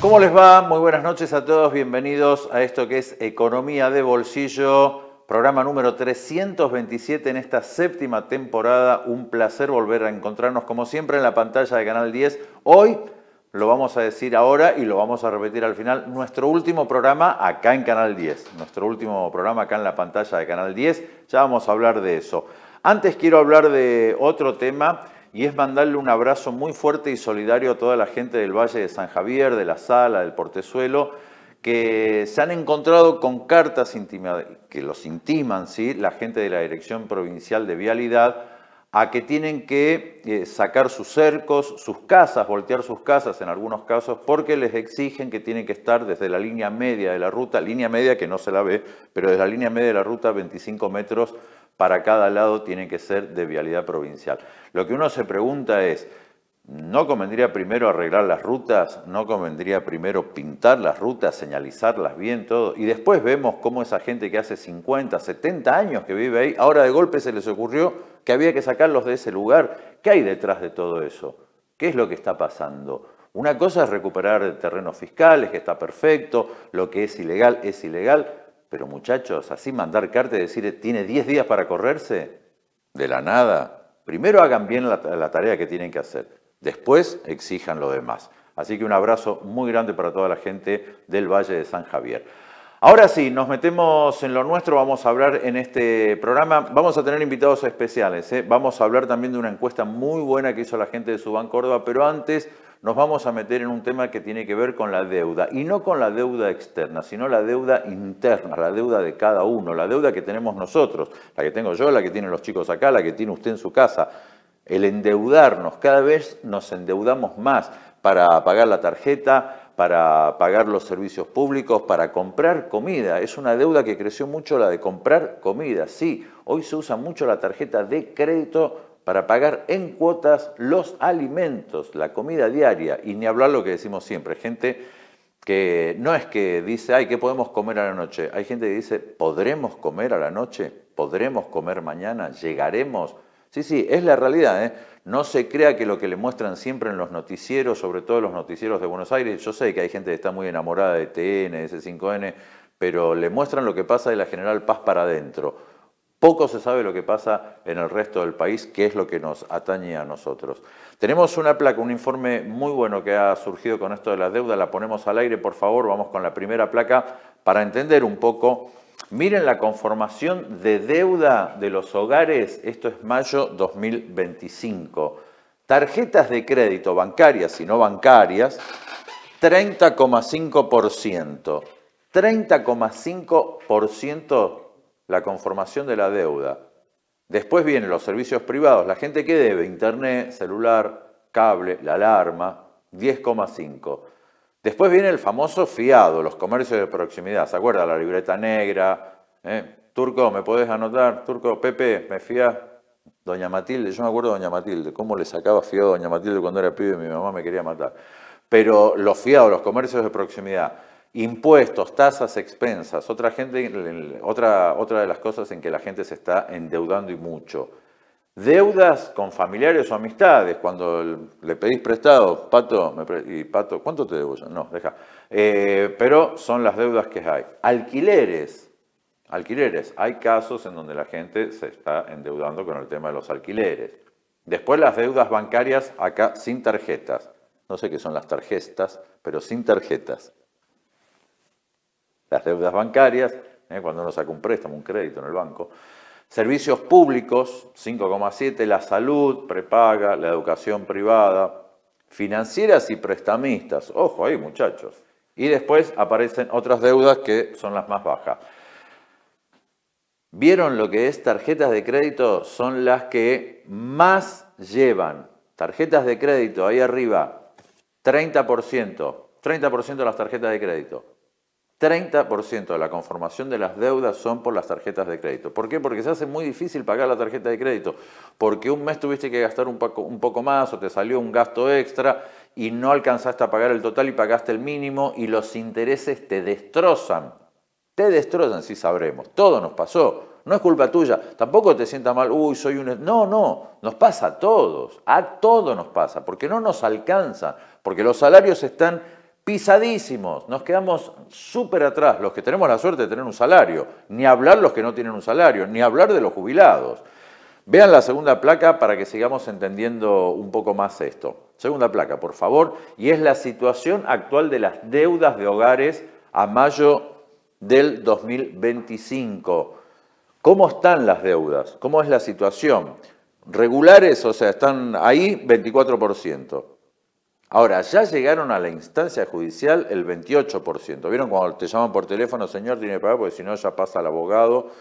¿Cómo les va? Muy buenas noches a todos, bienvenidos a esto que es Economía de Bolsillo, programa número 327 en esta séptima temporada. Un placer volver a encontrarnos como siempre en la pantalla de Canal 10. Hoy lo vamos a decir ahora y lo vamos a repetir al final. Nuestro último programa acá en Canal 10. Nuestro último programa acá en la pantalla de Canal 10. Ya vamos a hablar de eso. Antes quiero hablar de otro tema y es mandarle un abrazo muy fuerte y solidario a toda la gente del Valle de San Javier, de La Sala, del Portezuelo, que se han encontrado con cartas que los intiman, ¿sí?, la gente de la Dirección Provincial de Vialidad, a que tienen que sacar sus cercos, sus casas, voltear sus casas en algunos casos, porque les exigen que tienen que estar desde la línea media de la ruta, línea media que no se la ve, pero desde la línea media de la ruta 25 metros para cada lado tiene que ser de vialidad provincial. Lo que uno se pregunta es, ¿no convendría primero arreglar las rutas? ¿No convendría primero pintar las rutas, señalizarlas bien, todo? Y después vemos cómo esa gente que hace 50, 70 años que vive ahí, ahora de golpe se les ocurrió que había que sacarlos de ese lugar. ¿Qué hay detrás de todo eso? ¿Qué es lo que está pasando? Una cosa es recuperar terrenos fiscales, que está perfecto, lo que es ilegal, pero muchachos, así mandar carta y decir, ¿tiene 10 días para correrse? De la nada. Primero hagan bien la tarea que tienen que hacer. Después exijan lo demás. Así que un abrazo muy grande para toda la gente del Valle de San Javier. Ahora sí, nos metemos en lo nuestro, vamos a hablar en este programa, vamos a tener invitados especiales, vamos a hablar también de una encuesta muy buena que hizo la gente de Subán Córdoba, pero antes nos vamos a meter en un tema que tiene que ver con la deuda, y no con la deuda externa, sino la deuda interna, la deuda de cada uno, la deuda que tenemos nosotros, la que tengo yo, la que tienen los chicos acá, la que tiene usted en su casa. El endeudarnos, cada vez nos endeudamos más para pagar la tarjeta, para pagar los servicios públicos, para comprar comida. Es una deuda que creció mucho, la de comprar comida. Sí, hoy se usa mucho la tarjeta de crédito para pagar en cuotas los alimentos, la comida diaria. Y ni hablar lo que decimos siempre, gente que no es que dice, ay, ¿qué podemos comer a la noche? Hay gente que dice, ¿podremos comer a la noche? ¿Podremos comer mañana? ¿Llegaremos? Sí, es la realidad, ¿eh? No se crea que lo que le muestran siempre en los noticieros, sobre todo los noticieros de Buenos Aires, yo sé que hay gente que está muy enamorada de TN, de C5N, pero le muestran lo que pasa de la General Paz para adentro. Poco se sabe lo que pasa en el resto del país, que es lo que nos atañe a nosotros. Tenemos una placa, un informe muy bueno que ha surgido con esto de las deudas, la ponemos al aire, por favor, vamos con la primera placa para entender un poco. Miren la conformación de deuda de los hogares, esto es mayo 2025. Tarjetas de crédito bancarias y no bancarias, 30,5%. 30,5% la conformación de la deuda. Después vienen los servicios privados, la gente que debe, internet, celular, cable, la alarma, 10,5%. Después viene el famoso fiado, los comercios de proximidad. ¿Se acuerda? La libreta negra. Turco, ¿me podés anotar? Turco, Pepe, ¿me fías? Doña Matilde, yo me acuerdo de Doña Matilde, cómo le sacaba fiado a Doña Matilde cuando era pibe y mi mamá me quería matar. Pero los fiados, los comercios de proximidad, impuestos, tasas, expensas, otra de las cosas en que la gente se está endeudando y mucho. Deudas con familiares o amistades, cuando le pedís prestado, Pato, Pato, ¿cuánto te debo yo? No, deja. Pero son las deudas que hay. Alquileres, hay casos en donde la gente se está endeudando con el tema de los alquileres. Después las deudas bancarias, acá sin tarjetas. No sé qué son las tarjetas, pero sin tarjetas. Las deudas bancarias, cuando uno saca un préstamo, un crédito en el banco. Servicios públicos, 5,7%, la salud, prepaga, la educación privada, financieras y prestamistas. Ojo ahí, muchachos. Y después aparecen otras deudas que son las más bajas. ¿Vieron lo que es tarjetas de crédito? Son las que más llevan. Tarjetas de crédito, ahí arriba, 30%. 30% de las tarjetas de crédito. 30% de la conformación de las deudas son por las tarjetas de crédito. ¿Por qué? Porque se hace muy difícil pagar la tarjeta de crédito. Porque un mes tuviste que gastar un poco más o te salió un gasto extra y no alcanzaste a pagar el total y pagaste el mínimo y los intereses te destrozan. Te destrozan, sí sabremos. Todo nos pasó. No es culpa tuya. Tampoco te sientas mal, uy, soy un... No, nos pasa a todos. A todos nos pasa. Porque no nos alcanza. Porque los salarios están pisadísimos, nos quedamos súper atrás, los que tenemos la suerte de tener un salario, ni hablar los que no tienen un salario, ni hablar de los jubilados. Vean la segunda placa para que sigamos entendiendo un poco más esto. Segunda placa, por favor, y es la situación actual de las deudas de hogares a mayo del 2025. ¿Cómo están las deudas? ¿Cómo es la situación? Regulares, o sea, están ahí 24%. Ahora, ya llegaron a la instancia judicial el 28%. ¿Vieron cuando te llaman por teléfono, señor, tiene que pagar porque si no ya pasa al abogado?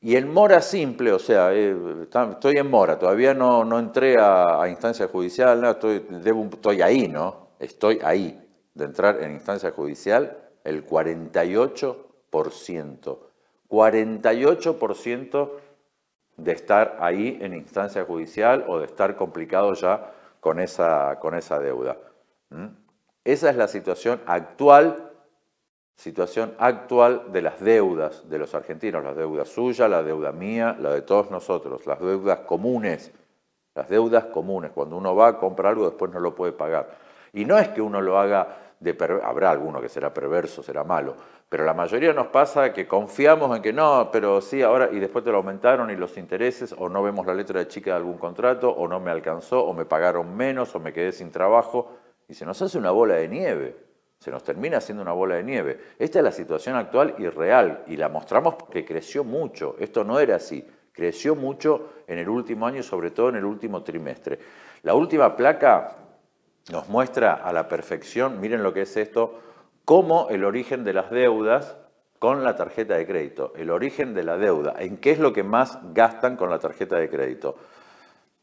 Y en mora simple, o sea, estoy en mora, todavía no entré a instancia judicial, no, estoy ahí, ¿no? Estoy ahí de entrar en instancia judicial el 48%. 48% de estar ahí en instancia judicial o de estar complicado ya con esa deuda. Esa es la situación actual de las deudas de los argentinos, la deuda suya, la deuda mía, la de todos nosotros, las deudas comunes. Las deudas comunes, cuando uno va a comprar algo después no lo puede pagar. Y no es que uno lo haga habrá alguno que será perverso, será malo, pero la mayoría nos pasa que confiamos en que no, pero sí, ahora, y después te lo aumentaron y los intereses, o no vemos la letra de chica de algún contrato, o no me alcanzó, o me pagaron menos, o me quedé sin trabajo, y se nos hace una bola de nieve, se nos termina haciendo una bola de nieve. Esta es la situación actual y real, y la mostramos porque creció mucho, esto no era así, creció mucho en el último año y sobre todo en el último trimestre. La última placa nos muestra a la perfección, miren lo que es esto, cómo el origen de las deudas con la tarjeta de crédito. El origen de la deuda. ¿En qué es lo que más gastan con la tarjeta de crédito?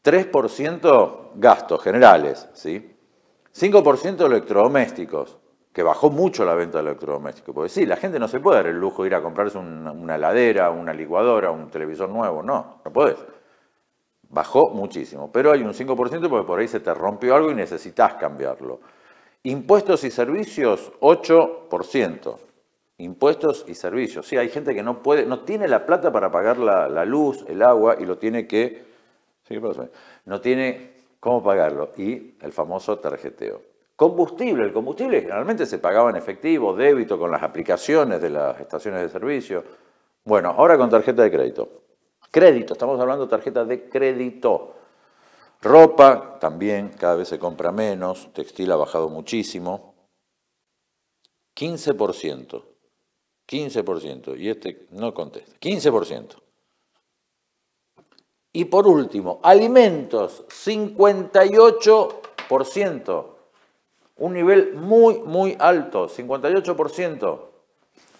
3% gastos generales, ¿sí? 5% electrodomésticos, que bajó mucho la venta de electrodomésticos. Porque sí, la gente no se puede dar el lujo de ir a comprarse una heladera, una licuadora, un televisor nuevo. No podés. Bajó muchísimo, pero hay un 5% porque por ahí se te rompió algo y necesitas cambiarlo. Impuestos y servicios, 8%. Impuestos y servicios. Sí, hay gente que no tiene la plata para pagar la luz, el agua y lo tiene que... ¿Sí, qué pasa? No tiene cómo pagarlo. Y el famoso tarjeteo. Combustible. El combustible generalmente se pagaba en efectivo, débito, con las aplicaciones de las estaciones de servicio. Bueno, ahora con tarjeta de crédito. Crédito, estamos hablando de tarjeta de crédito. Ropa también, cada vez se compra menos, textil ha bajado muchísimo. 15%. 15%. Y este no contesta. 15%. Y por último, alimentos, 58%. Un nivel muy alto, 58%.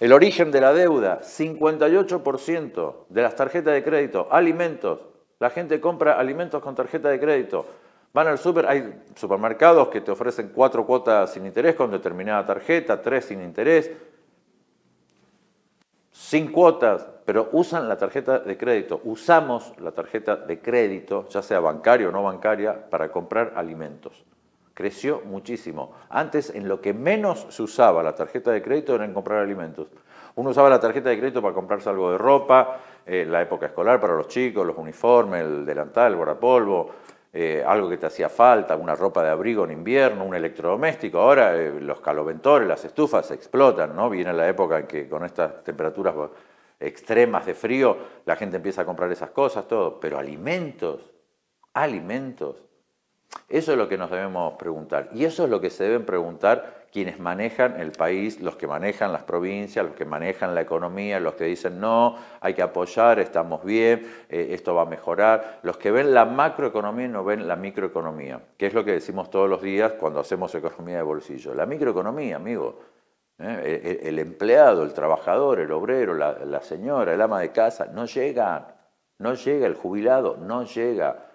El origen de la deuda, 58% de las tarjetas de crédito, alimentos. La gente compra alimentos con tarjeta de crédito. Van al súper, hay supermercados que te ofrecen 4 cuotas sin interés con determinada tarjeta, 3 sin interés, sin cuotas, pero usan la tarjeta de crédito. Usamos la tarjeta de crédito, ya sea bancaria o no bancaria, para comprar alimentos. Creció muchísimo. Antes, en lo que menos se usaba la tarjeta de crédito era en comprar alimentos. Uno usaba la tarjeta de crédito para comprarse algo de ropa, la época escolar para los chicos, los uniformes, el delantal, el guardapolvo, algo que te hacía falta, una ropa de abrigo en invierno, un electrodoméstico. Ahora los caloventores, las estufas explotan, ¿no? Viene la época en que con estas temperaturas extremas de frío la gente empieza a comprar esas cosas, todo. Pero alimentos. Eso es lo que nos debemos preguntar. Y eso es lo que se deben preguntar quienes manejan el país, los que manejan las provincias, los que manejan la economía, los que dicen no, hay que apoyar, estamos bien, esto va a mejorar. Los que ven la macroeconomía y no ven la microeconomía, que es lo que decimos todos los días cuando hacemos economía de bolsillo. La microeconomía, amigo. El empleado, el trabajador, el obrero, la señora, el ama de casa, no llegan. No llega el jubilado, no llega.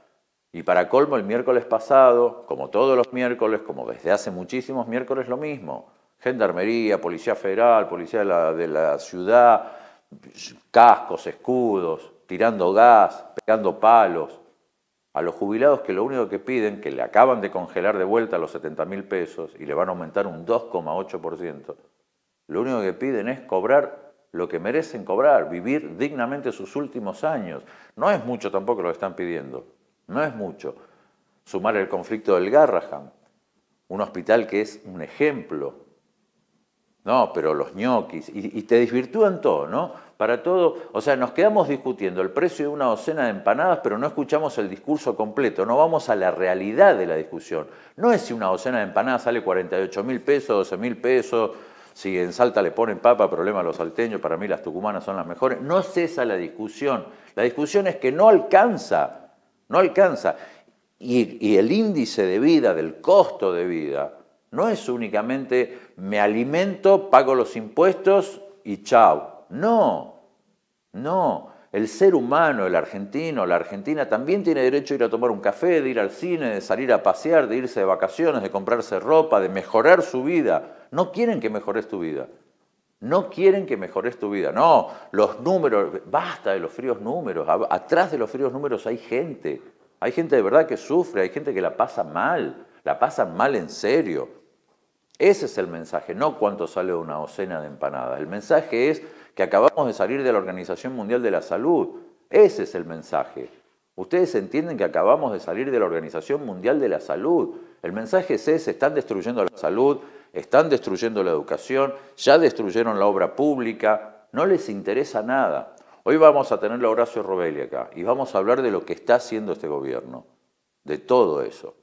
Y para colmo, el miércoles pasado, como todos los miércoles, como desde hace muchísimos miércoles, lo mismo. Gendarmería, Policía Federal, Policía de la Ciudad, cascos, escudos, tirando gas, pegando palos. A los jubilados que lo único que piden, que le acaban de congelar de vuelta los 70.000 pesos y le van a aumentar un 2,8%, lo único que piden es cobrar lo que merecen cobrar, vivir dignamente sus últimos años. No es mucho tampoco lo que están pidiendo. No es mucho. Sumar el conflicto del Garrahan, un hospital que es un ejemplo No, pero los ñoquis, y te desvirtúan todo, ¿no? Para todo, o sea, nos quedamos discutiendo el precio de una docena de empanadas, pero no escuchamos el discurso completo, no vamos a la realidad de la discusión. No es si una docena de empanadas sale 48.000 pesos, 12.000 pesos, si en Salta le ponen papa, problema a los salteños, para mí las tucumanas son las mejores. No es esa la discusión es que no alcanza, no alcanza. Y el índice de vida, del costo de vida, no es únicamente me alimento, pago los impuestos y chao. No, no. El ser humano, el argentino, la argentina también tiene derecho a ir a tomar un café, de ir al cine, de salir a pasear, de irse de vacaciones, de comprarse ropa, de mejorar su vida. No quieren que mejores tu vida. No quieren que mejores tu vida. No, los números, basta de los fríos números. Atrás de los fríos números hay gente. Hay gente de verdad que sufre, hay gente que la pasan mal en serio. Ese es el mensaje, no cuánto sale una docena de empanadas. El mensaje es que acabamos de salir de la Organización Mundial de la Salud. Ese es el mensaje. Ustedes entienden que acabamos de salir de la Organización Mundial de la Salud. El mensaje es ese, están destruyendo la salud, están destruyendo la educación, ya destruyeron la obra pública, no les interesa nada. Hoy vamos a tener a Horacio Robelli acá y vamos a hablar de lo que está haciendo este gobierno, de todo eso.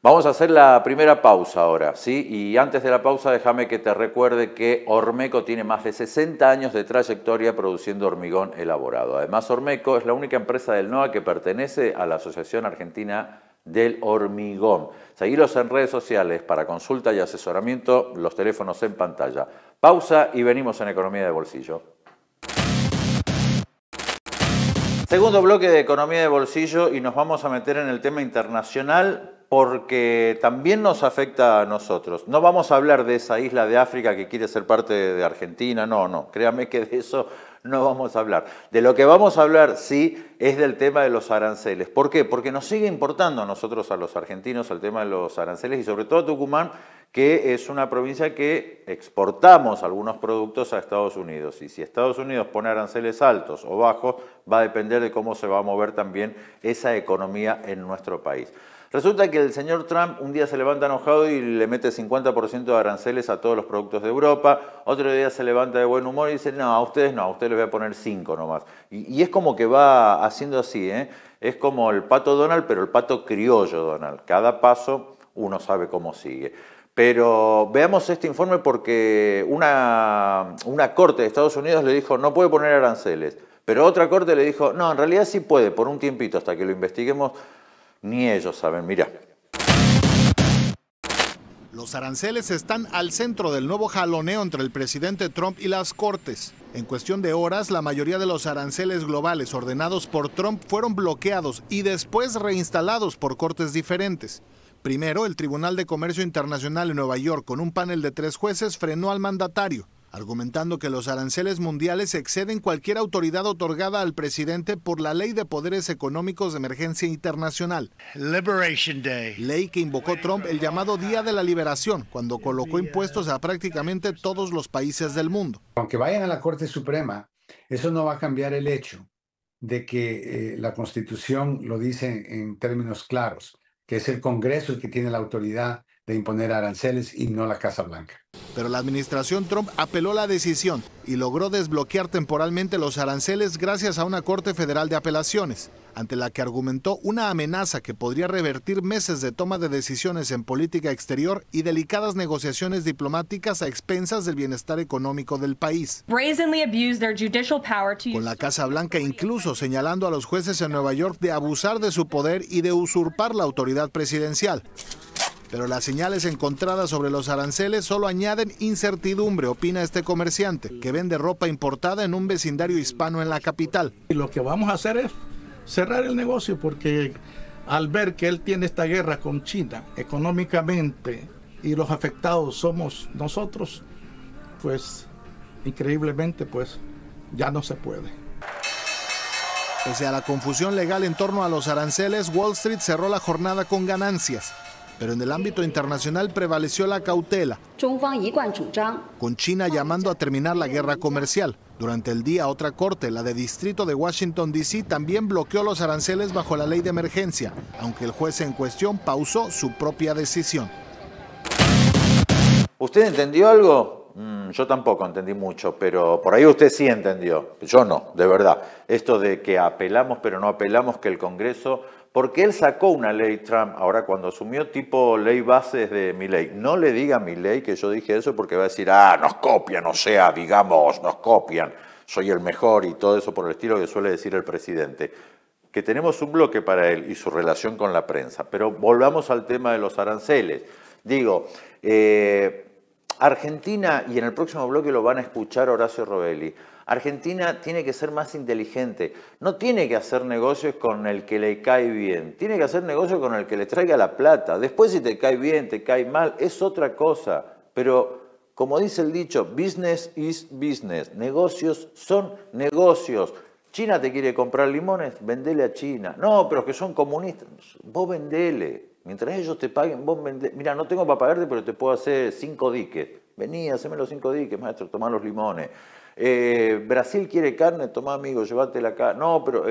Vamos a hacer la primera pausa ahora, ¿sí? Y antes de la pausa déjame que te recuerde que Ormeco tiene más de 60 años de trayectoria produciendo hormigón elaborado. Además, Ormeco es la única empresa del NOA que pertenece a la Asociación Argentina del Hormigón. Seguilos en redes sociales para consulta y asesoramiento, los teléfonos en pantalla. Pausa y venimos en Economía de Bolsillo. Segundo bloque de Economía de Bolsillo y nos vamos a meter en el tema internacional porque también nos afecta a nosotros. No vamos a hablar de esa isla de África que quiere ser parte de Argentina, no, créame que de eso no vamos a hablar. De lo que vamos a hablar, sí, es del tema de los aranceles. ¿Por qué? Porque nos sigue importando a nosotros, a los argentinos, el tema de los aranceles y sobre todo a Tucumán, que es una provincia que exportamos algunos productos a Estados Unidos. Y si Estados Unidos pone aranceles altos o bajos, va a depender de cómo se va a mover también esa economía en nuestro país. Resulta que el señor Trump un día se levanta enojado y le mete 50% de aranceles a todos los productos de Europa, otro día se levanta de buen humor y dice, no, a ustedes les voy a poner 5 nomás. Y es como que va haciendo así, ¿eh? Es como el pato Donald, pero el pato criollo Donald. Cada paso uno sabe cómo sigue. Pero veamos este informe porque una corte de Estados Unidos le dijo, no puede poner aranceles. Pero otra corte le dijo, no, en realidad sí puede, por un tiempito, hasta que lo investiguemos. Ni ellos saben, mirá. Los aranceles están al centro del nuevo jaloneo entre el presidente Trump y las cortes. En cuestión de horas, la mayoría de los aranceles globales ordenados por Trump fueron bloqueados y después reinstalados por cortes diferentes. Primero, el Tribunal de Comercio Internacional en Nueva York, con un panel de 3 jueces, frenó al mandatario, argumentando que los aranceles mundiales exceden cualquier autoridad otorgada al presidente por la Ley de Poderes Económicos de Emergencia Internacional. Liberation Day. Ley que invocó Trump el llamado Día de la Liberación, cuando colocó impuestos a prácticamente todos los países del mundo. Aunque vayan a la Corte Suprema, eso no va a cambiar el hecho de que la Constitución lo dice en términos claros, que es el Congreso el que tiene la autoridad de imponer aranceles y no la Casa Blanca. Pero la administración Trump apeló la decisión y logró desbloquear temporalmente los aranceles gracias a una Corte Federal de Apelaciones, ante la que argumentó una amenaza que podría revertir meses de toma de decisiones en política exterior y delicadas negociaciones diplomáticas a expensas del bienestar económico del país. Con la Casa Blanca incluso señalando a los jueces en Nueva York de abusar de su poder y de usurpar la autoridad presidencial. Pero las señales encontradas sobre los aranceles solo añaden incertidumbre, opina este comerciante, que vende ropa importada en un vecindario hispano en la capital. Y lo que vamos a hacer es cerrar el negocio porque al ver que él tiene esta guerra con China económicamente y los afectados somos nosotros, pues increíblemente pues ya no se puede. Pese a la confusión legal en torno a los aranceles, Wall Street cerró la jornada con ganancias. Pero en el ámbito internacional prevaleció la cautela, con China llamando a terminar la guerra comercial. Durante el día, otra corte, la de Distrito de Washington, D.C., también bloqueó los aranceles bajo la ley de emergencia, aunque el juez en cuestión pausó su propia decisión. ¿Usted entendió algo? Yo tampoco entendí mucho, pero por ahí usted sí entendió. Yo no, de verdad. Esto de que apelamos pero no apelamos, que el Congreso... Porque él sacó una ley Trump, ahora cuando asumió, tipo ley bases de Milei. No le diga a Milei que yo dije eso porque va a decir, nos copian, o sea, digamos, nos copian, soy el mejor y todo eso por el estilo que suele decir el presidente. Que tenemos un bloque para él y su relación con la prensa. Pero volvamos al tema de los aranceles. Digo, Argentina, y en el próximo bloque lo van a escuchar Horacio Robelli, Argentina tiene que ser más inteligente, no tiene que hacer negocios con el que le cae bien, tiene que hacer negocios con el que le traiga la plata. Después si te cae bien, te cae mal, es otra cosa. Pero como dice el dicho, business is business, negocios son negocios. China te quiere comprar limones, vendele a China. No, pero que son comunistas, vos vendele. Mientras ellos te paguen, vos vendele. Mira, no tengo para pagarte, pero te puedo hacer 5 diques. Vení, haceme los 5 diques, maestro, tomá los limones. Brasil quiere carne, tomá amigo, llévatela acá. No, pero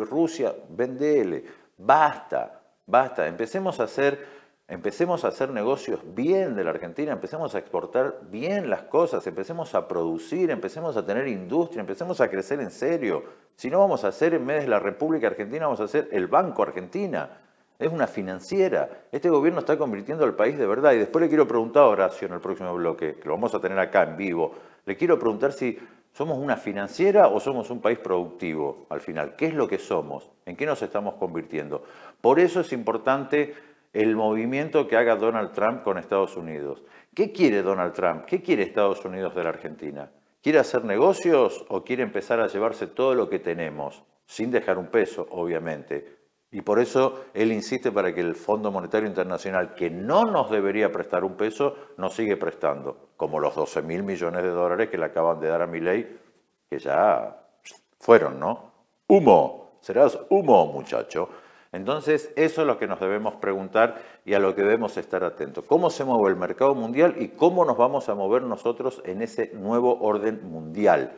Rusia, vendele. Basta, basta. Empecemos a hacer negocios bien de la Argentina, empecemos a exportar bien las cosas, empecemos a producir, empecemos a tener industria, empecemos a crecer en serio. Si no, vamos a hacer, en vez de la República Argentina, vamos a hacer el Banco Argentina. Es una financiera. Este gobierno está convirtiendo al país de verdad. Y después le quiero preguntar a Horacio en el próximo bloque, que lo vamos a tener acá en vivo, le quiero preguntar si somos una financiera o somos un país productivo al final. ¿Qué es lo que somos? ¿En qué nos estamos convirtiendo? Por eso es importante el movimiento que haga Donald Trump con Estados Unidos. ¿Qué quiere Donald Trump? ¿Qué quiere Estados Unidos de la Argentina? ¿Quiere hacer negocios o quiere empezar a llevarse todo lo que tenemos? Sin dejar un peso, obviamente. Y por eso él insiste para que el Fondo Monetario Internacional, que no nos debería prestar un peso, nos sigue prestando. Como los 12.000 millones de dólares que le acaban de dar a Milei, que ya fueron, ¿no? Humo, serás humo, muchacho. Entonces, eso es lo que nos debemos preguntar y a lo que debemos estar atentos. ¿Cómo se mueve el mercado mundial y cómo nos vamos a mover nosotros en ese nuevo orden mundial?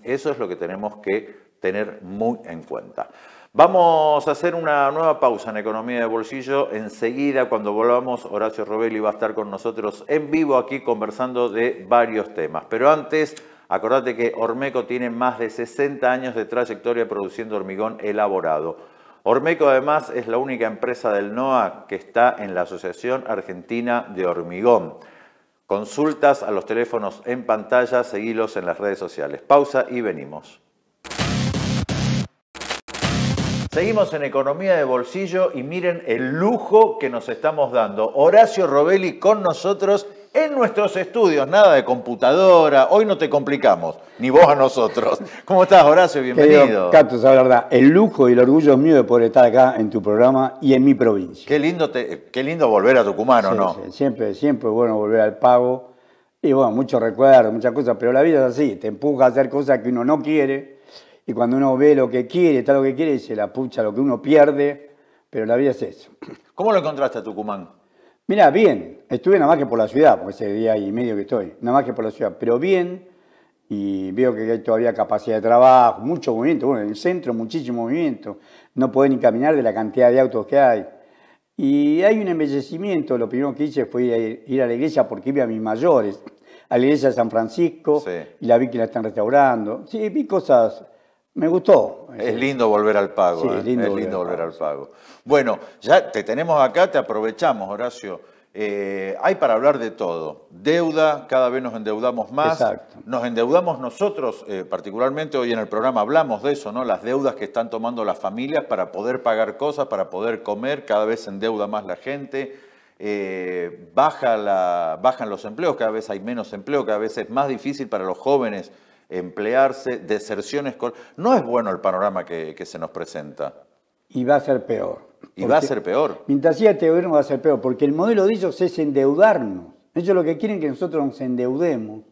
Eso es lo que tenemos que tener muy en cuenta. Vamos a hacer una nueva pausa en Economía de Bolsillo. Enseguida, cuando volvamos, Horacio Robelli va a estar con nosotros en vivo aquí conversando de varios temas. Pero antes, acordate que Ormeco tiene más de 60 años de trayectoria produciendo hormigón elaborado. Ormeco además es la única empresa del NOA que está en la Asociación Argentina de Hormigón. Consultas a los teléfonos en pantalla, seguilos en las redes sociales. Pausa y venimos. Seguimos en Economía de Bolsillo y miren el lujo que nos estamos dando. Horacio Robelli con nosotros en nuestros estudios. Nada de computadora, hoy no te complicamos, ni vos a nosotros. ¿Cómo estás, Horacio? Bienvenido. Cato, la verdad, el lujo y el orgullo es mío de poder estar acá en tu programa y en mi provincia. Qué lindo volver a Tucumán, ¿o no? Sí, siempre es bueno volver al pago. Y bueno, muchos recuerdos, muchas cosas, pero la vida es así, te empuja a hacer cosas que uno no quiere. Y cuando uno ve lo que quiere, está lo que quiere, se la pucha lo que uno pierde, pero la vida es eso. ¿Cómo lo encontraste a Tucumán? Mirá, bien, estuve nada más que por la ciudad, porque ese día y medio que estoy, nada más que por la ciudad, pero bien, y veo que hay todavía capacidad de trabajo, mucho movimiento, bueno, en el centro muchísimo movimiento, no podés ni caminar de la cantidad de autos que hay. Y hay un embellecimiento, lo primero que hice fue ir a la iglesia porque vi a mis mayores, a la iglesia de San Francisco, sí. Y la vi que la están restaurando, sí, vi cosas... Me gustó. Es lindo volver al pago. Sí, es lindo volver al pago. Bueno, ya te tenemos acá, te aprovechamos, Horacio. Hay para hablar de todo. Deuda, cada vez nos endeudamos más. Exacto. Nos endeudamos nosotros, particularmente hoy en el programa hablamos de eso, ¿no? Las deudas que están tomando las familias para poder pagar cosas, para poder comer, cada vez se endeuda más la gente. Bajan los empleos, cada vez hay menos empleo, cada vez es más difícil para los jóvenes emplearse, deserciones. No es bueno el panorama que se nos presenta. Y va a ser peor. Y va a ser peor. Mientras siga este gobierno va a ser peor, porque el modelo de ellos es endeudarnos. Ellos lo que quieren es que nosotros nos endeudemos.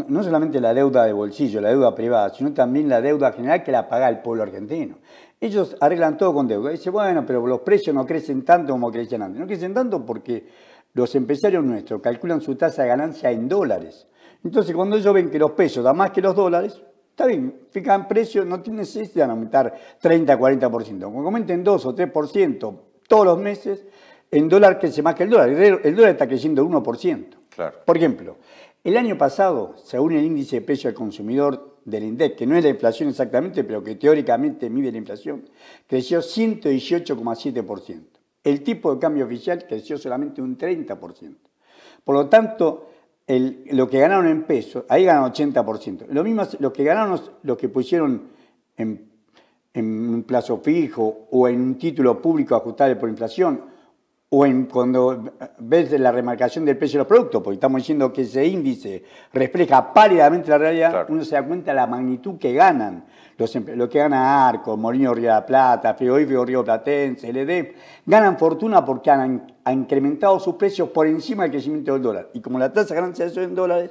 No solamente la deuda de bolsillo, la deuda privada, sino también la deuda general que la paga el pueblo argentino. Ellos arreglan todo con deuda. Dicen, bueno, pero los precios no crecen tanto como crecían antes. No crecen tanto porque los empresarios nuestros calculan su tasa de ganancia en dólares. Entonces, cuando ellos ven que los pesos dan más que los dólares, está bien, fijan precios, no necesitan aumentar 30-40%. Como aumenten 2 o 3% todos los meses, en dólar crece más que el dólar. El dólar está creciendo 1%. Claro. Por ejemplo, el año pasado, según el índice de precio al consumidor del INDEC, que no es la inflación exactamente, pero que teóricamente mide la inflación, creció 118,7%. El tipo de cambio oficial creció solamente un 30%. Por lo tanto, lo que ganaron en pesos, ahí ganan 80%. Lo mismo, lo que ganaron los que pusieron en un plazo fijo o en un título público ajustable por inflación, o cuando ves la remarcación del precio de los productos, porque estamos diciendo que ese índice refleja pálidamente la realidad, claro. Uno se da cuenta de la magnitud que ganan, lo que gana Arco, Molino Río de la Plata, Frigorífico Río Platense, LD, ganan fortuna porque han incrementado sus precios por encima del crecimiento del dólar. Y como la tasa de ganancia de eso en dólares,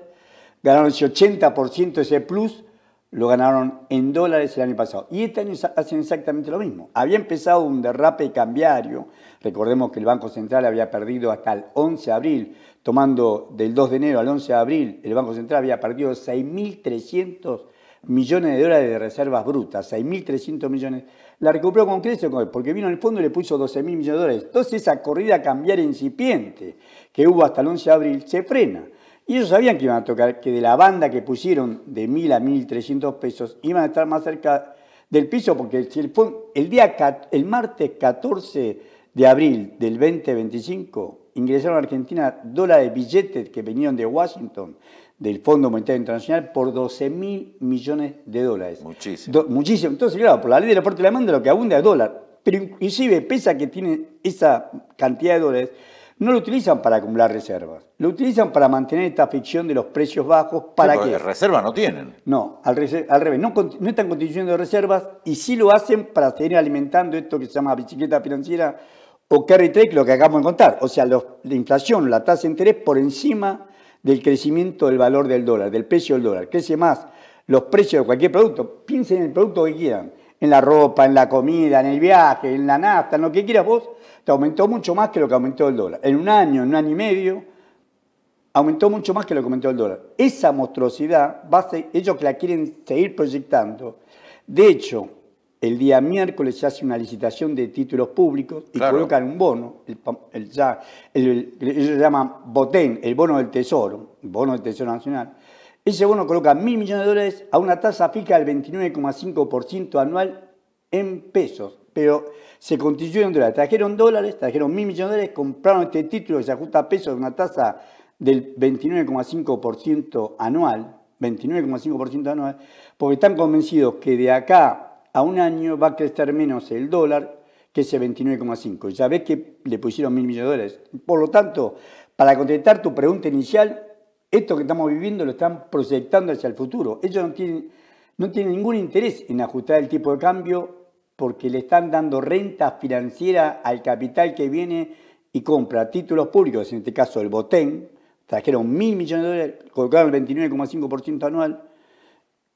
ganaron ese 80% de ese plus, lo ganaron en dólares el año pasado. Y este año hacen exactamente lo mismo. Había empezado un derrape cambiario. Recordemos que el Banco Central había perdido hasta el 11 de abril, tomando del 2 de enero al 11 de abril, el Banco Central había perdido 6.300 millones de dólares de reservas brutas, 6.300 millones. La recuperó con creces porque vino el fondo y le puso 12.000 millones de dólares. Entonces esa corrida cambiaria incipiente que hubo hasta el 11 de abril se frena. Y ellos sabían que iban a tocar, que de la banda que pusieron de 1.000 a 1.300 pesos, iban a estar más cerca del piso, porque el martes 14 de abril del 2025 ingresaron a Argentina dólares billetes que venían de Washington, del Fondo Monetario Internacional, por 12.000 millones de dólares. Muchísimo. Muchísimo. Entonces, claro, por la ley de la oferta y la demanda lo que abunda es dólar. Pero inclusive, pese a que tiene esa cantidad de dólares, no lo utilizan para acumular reservas, lo utilizan para mantener esta ficción de los precios bajos. ¿Para qué? Reservas no tienen. No, al revés, no están constituyendo reservas y sí lo hacen para seguir alimentando esto que se llama bicicleta financiera o carry trade, lo que acabamos de contar. O sea, la inflación, la tasa de interés por encima del crecimiento del valor del dólar, del precio del dólar. Crece más los precios de cualquier producto. Piensen en el producto que quieran, en la ropa, en la comida, en el viaje, en la nafta, en lo que quieras vos. Te aumentó mucho más que lo que aumentó el dólar. En un año y medio, aumentó mucho más que lo que aumentó el dólar. Esa monstruosidad, ellos que la quieren seguir proyectando. De hecho, el día miércoles se hace una licitación de títulos públicos y colocan un bono, ellos llaman BOTEN, el bono del Tesoro, el bono del Tesoro Nacional. Ese bono coloca 1.000 millones de dólares a una tasa fija del 29,5% anual en pesos. Pero se constituyeron dólares, trajeron 1.000 millones de dólares, compraron este título que se ajusta a pesos de una tasa del 29,5% anual, 29,5% anual, porque están convencidos que de acá a un año va a crecer menos el dólar que ese 29,5%. Ya ves que le pusieron 1.000 millones de dólares. Por lo tanto, para contestar tu pregunta inicial, esto que estamos viviendo lo están proyectando hacia el futuro. Ellos no tienen ningún interés en ajustar el tipo de cambio, porque le están dando renta financiera al capital que viene y compra títulos públicos, en este caso el BOTEN, trajeron 1.000 millones de dólares, colocaron el 29,5% anual,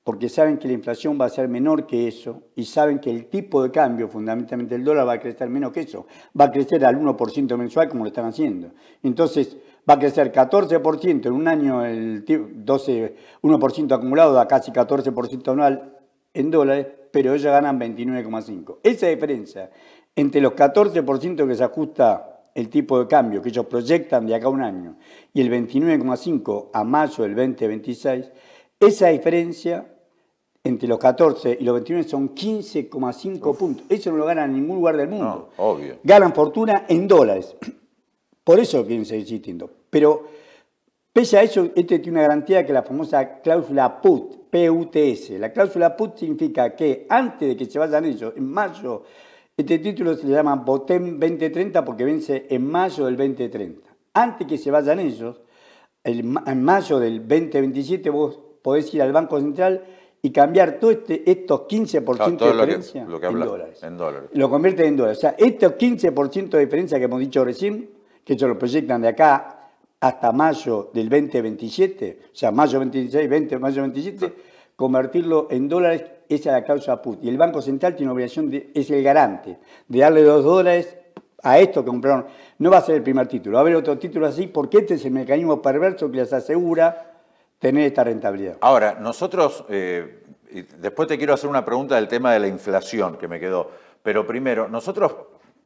porque saben que la inflación va a ser menor que eso y saben que el tipo de cambio, fundamentalmente el dólar, va a crecer menos que eso, va a crecer al 1% mensual como lo están haciendo. Entonces va a crecer 14% en un año, 1% acumulado da casi 14% anual en dólares, pero ellos ganan 29,5%. Esa diferencia entre los 14% que se ajusta el tipo de cambio que ellos proyectan de acá a un año y el 29,5% a mayo del 2026, esa diferencia entre los 14 y los 29 son 15,5 puntos. Eso no lo ganan en ningún lugar del mundo. No, obvio. Ganan fortuna en dólares. Por eso lo quieren seguir existiendo. Pero pese a eso, este tiene una garantía que es la famosa cláusula PUT, PUTS. La cláusula PUT significa que antes de que se vayan ellos, en mayo, este título se le llama BOTEN 2030 porque vence en mayo del 2030. Antes que se vayan ellos, en mayo del 2027 vos podés ir al Banco Central y cambiar todo estos 15% de diferencia en dólares. Lo convierte en dólares. O sea, estos 15% de diferencia que hemos dicho recién, que ellos lo proyectan de acá hasta mayo del 2027, o sea, mayo 26, mayo 27, convertirlo en dólares, esa es la cláusula PUT. Y el Banco Central tiene obligación, es el garante, de darle $2 a estos que compraron. No va a ser el primer título, va a haber otro título así, porque este es el mecanismo perverso que les asegura tener esta rentabilidad. Ahora, nosotros, después te quiero hacer una pregunta del tema de la inflación que me quedó, pero primero, nosotros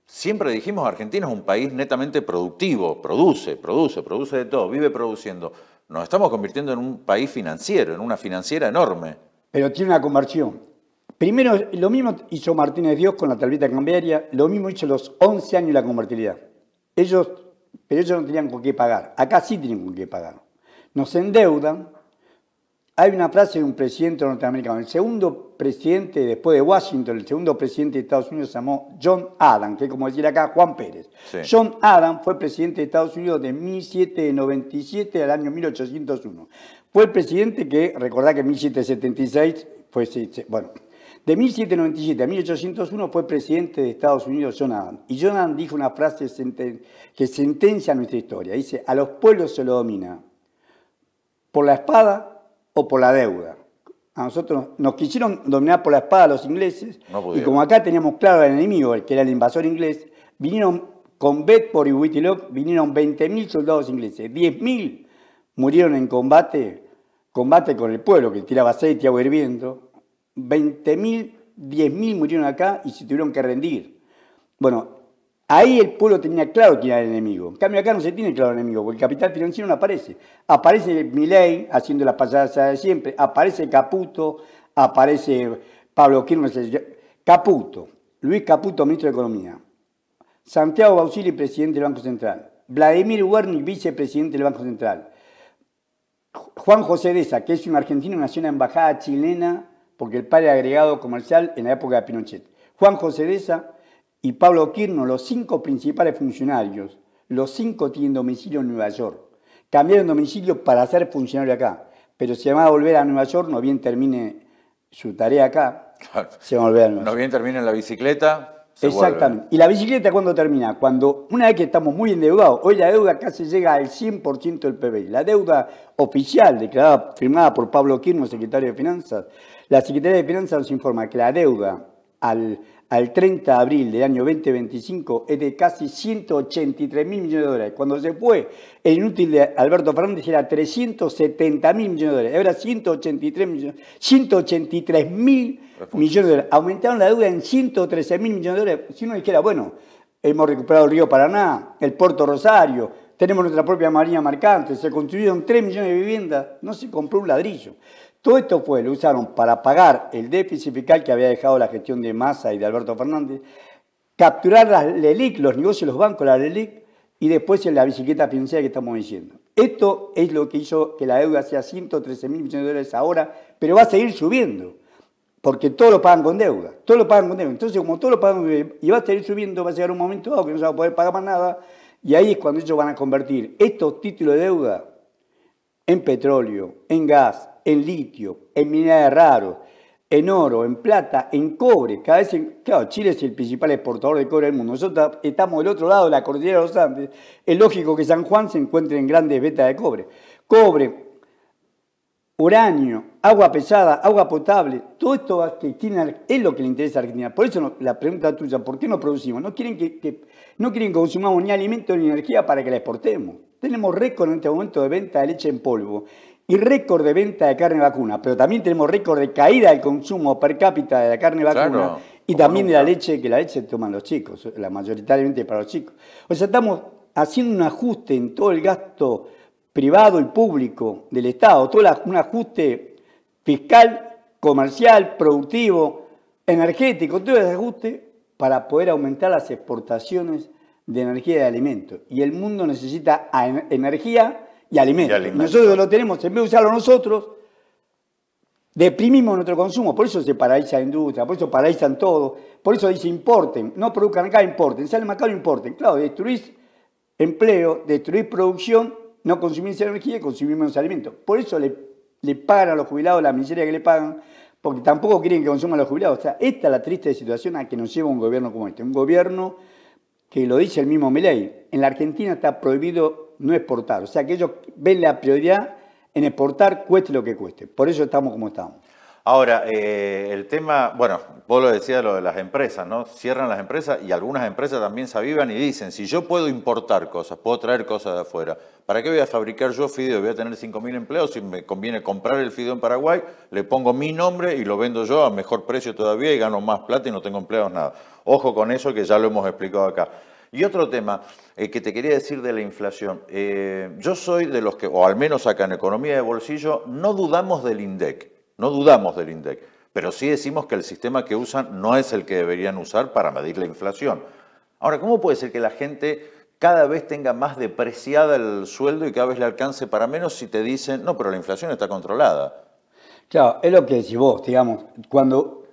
siempre dijimos Argentina es un país netamente productivo, produce de todo, vive produciendo. Nos estamos convirtiendo en un país financiero, en una financiera enorme. Pero tiene una conversión. Primero, lo mismo hizo Martínez Dios con la tableta cambiaria, lo mismo hizo los 11 años la convertibilidad. Pero ellos no tenían con qué pagar. Acá sí tienen con qué pagar. Nos endeudan. Hay una frase de un presidente norteamericano. El segundo presidente, después de Washington, el segundo presidente de Estados Unidos se llamó John Adams, que es como decir acá Juan Pérez. Sí. John Adams fue presidente de Estados Unidos de 1797 al año 1801. Fue el presidente que, recordá que en 1776 fue, bueno, de 1797 a 1801 fue presidente de Estados Unidos John Adams. Y John Adams dijo una frase que sentencia nuestra historia. Dice, a los pueblos se lo domina por la espada o por la deuda. A nosotros nos quisieron dominar por la espada los ingleses, y como acá teníamos claro al enemigo, el que era el invasor inglés, vinieron con Bedford y Wittlock, vinieron 20.000 soldados ingleses, 10.000 murieron en combate con el pueblo, que tiraba aceite y agua hirviendo, 20.000, 10.000 murieron acá y se tuvieron que rendir. Bueno, ahí el pueblo tenía claro quién era el enemigo. En cambio acá no se tiene claro el enemigo, porque el capital financiero no aparece. Aparece Milei haciendo las payasadas de siempre, aparece Caputo, aparece Pablo Kirchner, Caputo, Luis Caputo, ministro de Economía, Santiago Bausili, presidente del Banco Central, Vladimir Wernicke, vicepresidente del Banco Central, Juan José Deza, que es un argentino, nació en la embajada chilena, porque el padre era agregado comercial en la época de Pinochet. Juan José Deza y Pablo Kirchner, los 5 principales funcionarios, los 5 tienen domicilio en Nueva York. Cambiaron domicilio para ser funcionario acá, pero si van a volver a Nueva York, no bien termine su tarea acá, claro. Se van a volver a Nueva York. No bien termine en la bicicleta, se exactamente. vuelve. ¿Y la bicicleta cuándo termina? Cuando, una vez que estamos muy endeudados, hoy la deuda casi llega al 100% del PBI. La deuda oficial, declarada, firmada por Pablo Kirchner, secretario de Finanzas, la Secretaría de Finanzas nos informa que la deuda al 30 de abril del año 2025 es de casi 183.000 millones de dólares. Cuando se fue el inútil de Alberto Fernández era 370.000 millones de dólares. Ahora 183.000 millones de dólares. Aumentaron la deuda en 113.000 millones de dólares. Si uno dijera, bueno, hemos recuperado el río Paraná, el Puerto Rosario, tenemos nuestra propia marina mercante, se construyeron 3 millones de viviendas, no se compró un ladrillo. Todo esto lo usaron para pagar el déficit fiscal que había dejado la gestión de Massa y de Alberto Fernández, capturar las LELIC, los negocios de los bancos, la LELIC, y después en la bicicleta financiera que estamos diciendo. Esto es lo que hizo que la deuda sea 113.000 millones de dólares ahora, pero va a seguir subiendo, porque todos lo pagan con deuda, todos lo pagan con deuda. Entonces, como todos lo pagan con deuda, y va a seguir subiendo, va a llegar un momento dado que no se va a poder pagar más nada, y ahí es cuando ellos van a convertir estos títulos de deuda en petróleo, en gas, en litio, en minerales raros, en oro, en plata, en cobre. Cada vez, claro, Chile es el principal exportador de cobre del mundo. Nosotros estamos del otro lado de la cordillera de los Andes. Es lógico que San Juan se encuentre en grandes vetas de cobre. Cobre, uranio, agua pesada, agua potable, todo esto que tiene, es lo que le interesa a Argentina. Por eso la pregunta tuya, ¿por qué no producimos? No quieren que consumamos ni alimentos ni energía para que la exportemos. Tenemos récord en este momento de venta de leche en polvo y récord de venta de carne vacuna, pero también tenemos récord de caída del consumo per cápita de la carne vacuna, claro, y también nunca. De la leche, que la leche toman los chicos, mayoritariamente para los chicos. O sea, estamos haciendo un ajuste en todo el gasto privado y público del Estado, todo un ajuste fiscal, comercial, productivo, energético, todo ese ajuste para poder aumentar las exportaciones de energía y de alimentos. Y el mundo necesita energía y alimentos. Nosotros lo tenemos, en vez de usarlo nosotros, deprimimos nuestro consumo. Por eso se paraliza la industria, por eso paralizan todo, por eso dice importen, no produzcan acá, importen, sale más caro, importen. Claro, destruís empleo, destruís producción, no consumís energía y consumís menos alimentos. Por eso le pagan a los jubilados la miseria que le pagan, porque tampoco quieren que consuman los jubilados. O sea, esta es la triste situación a que nos lleva un gobierno como este. Un gobierno que lo dice el mismo Milei. En la Argentina está prohibido no exportar. O sea, que ellos ven la prioridad en exportar, cueste lo que cueste. Por eso estamos como estamos. Ahora, el tema, bueno, vos lo decías, lo de las empresas, ¿no? Cierran las empresas y algunas empresas también se avivan y dicen, si yo puedo importar cosas, puedo traer cosas de afuera, ¿para qué voy a fabricar yo fideo? Voy a tener 5.000 empleados, si me conviene comprar el fideo en Paraguay, le pongo mi nombre y lo vendo yo a mejor precio todavía y gano más plata y no tengo empleados, nada. Ojo con eso que ya lo hemos explicado acá. Y otro tema que te quería decir de la inflación. Yo soy de los que, o al menos acá en Economía de Bolsillo, no dudamos del INDEC. No dudamos del INDEC, pero sí decimos que el sistema que usan no es el que deberían usar para medir la inflación. Ahora, ¿cómo puede ser que la gente cada vez tenga más depreciada el sueldo y cada vez le alcance para menos si te dicen, no, pero la inflación está controlada? Claro, es lo que decís vos, digamos, cuando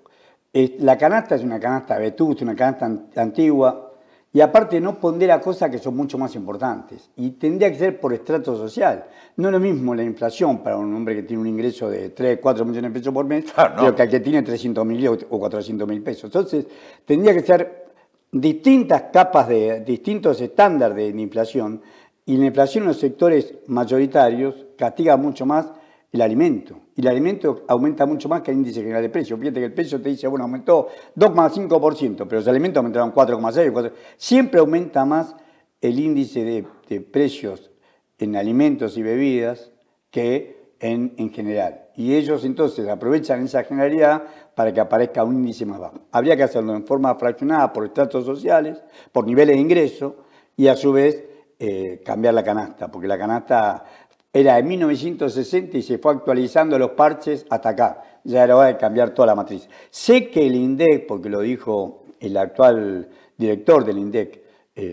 la canasta es una canasta vetusta, una canasta antigua, y aparte no pondera cosas que son mucho más importantes. Y tendría que ser por estrato social. No es lo mismo la inflación para un hombre que tiene un ingreso de 3, 4 millones de pesos por mes, claro, no, pero que al que tiene 300.000 o 400.000 pesos. Entonces, tendría que ser distintas capas de distintos estándares de inflación. Y la inflación en los sectores mayoritarios castiga mucho más el alimento. Y el alimento aumenta mucho más que el índice general de precios. Fíjate que el precio te dice, bueno, aumentó 2,5%, pero los alimentos aumentaron 4,6%. Siempre aumenta más el índice de precios en alimentos y bebidas que en general. Y ellos entonces aprovechan esa generalidad para que aparezca un índice más bajo. Habría que hacerlo en forma fraccionada por estratos sociales, por niveles de ingreso y a su vez cambiar la canasta, porque la canasta era de 1960 y se fue actualizando los parches hasta acá. Ya era hora de cambiar toda la matriz. Sé que el INDEC, porque lo dijo el actual director del INDEC,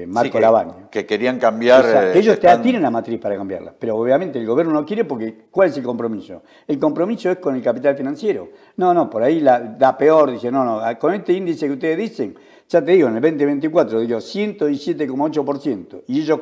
Marco Lavagna, que querían cambiar... O sea, que ellos tienen la matriz para cambiarla, pero obviamente el gobierno no quiere porque ¿cuál es el compromiso? El compromiso es con el capital financiero. No, por ahí da peor, dice, no, con este índice que ustedes dicen, ya te digo, en el 2024 dio 117,8%, y ellos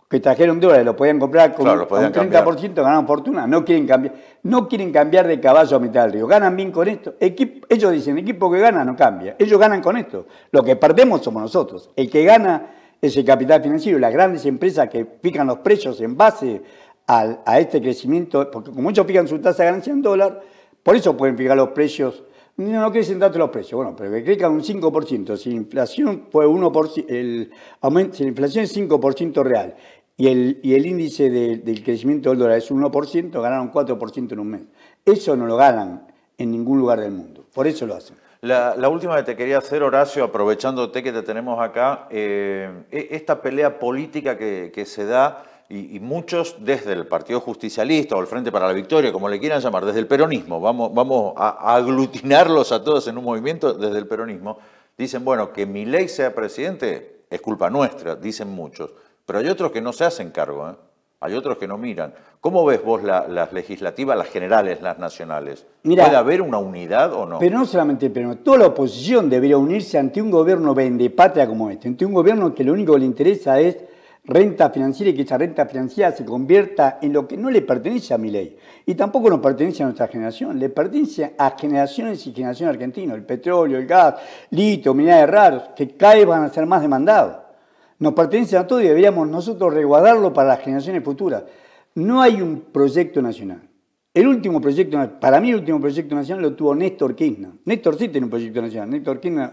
que trajeron dólares lo podían comprar con un 30%, ganaron fortuna, no quieren cambiar de caballo a mitad del río, ganan bien con esto. Ellos dicen, equipo que gana no cambia, ellos ganan con esto, lo que perdemos somos nosotros, el que gana es el capital financiero, las grandes empresas que fijan los precios en base a este crecimiento, porque como ellos fijan su tasa de ganancia en dólar, por eso pueden fijar los precios, no crecen tanto los precios, bueno, pero que crezcan un 5%, si la inflación fue 1%, si la inflación es 5% real, y el índice del crecimiento del dólar es un 1%, ganaron 4% en un mes. Eso no lo ganan en ningún lugar del mundo, por eso lo hacen. La última que te quería hacer, Horacio, aprovechándote que te tenemos acá, esta pelea política que se da, y muchos desde el Partido Justicialista o el Frente para la Victoria, como le quieran llamar, desde el peronismo, vamos a aglutinarlos a todos en un movimiento desde el peronismo, dicen, bueno, que Milei sea presidente es culpa nuestra, dicen muchos. Pero hay otros que no se hacen cargo, ¿eh? Hay otros que no miran. ¿Cómo ves vos las legislativas, las generales, las nacionales? Mirá, ¿puede haber una unidad o no? Pero no solamente, pero toda la oposición debería unirse ante un gobierno vendepatria como este, ante un gobierno que lo único que le interesa es renta financiera y que esa renta financiera se convierta en lo que no le pertenece a Milei. Y tampoco nos pertenece a nuestra generación, le pertenece a generaciones y generaciones argentinas, el petróleo, el gas, litio, minerales raros, que cada vez van a ser más demandados. Nos pertenece a todos y deberíamos nosotros resguardarlo para las generaciones futuras. No hay un proyecto nacional. El último proyecto, para mí el último proyecto nacional lo tuvo Néstor Kirchner. Néstor sí tiene un proyecto nacional. Néstor Kirchner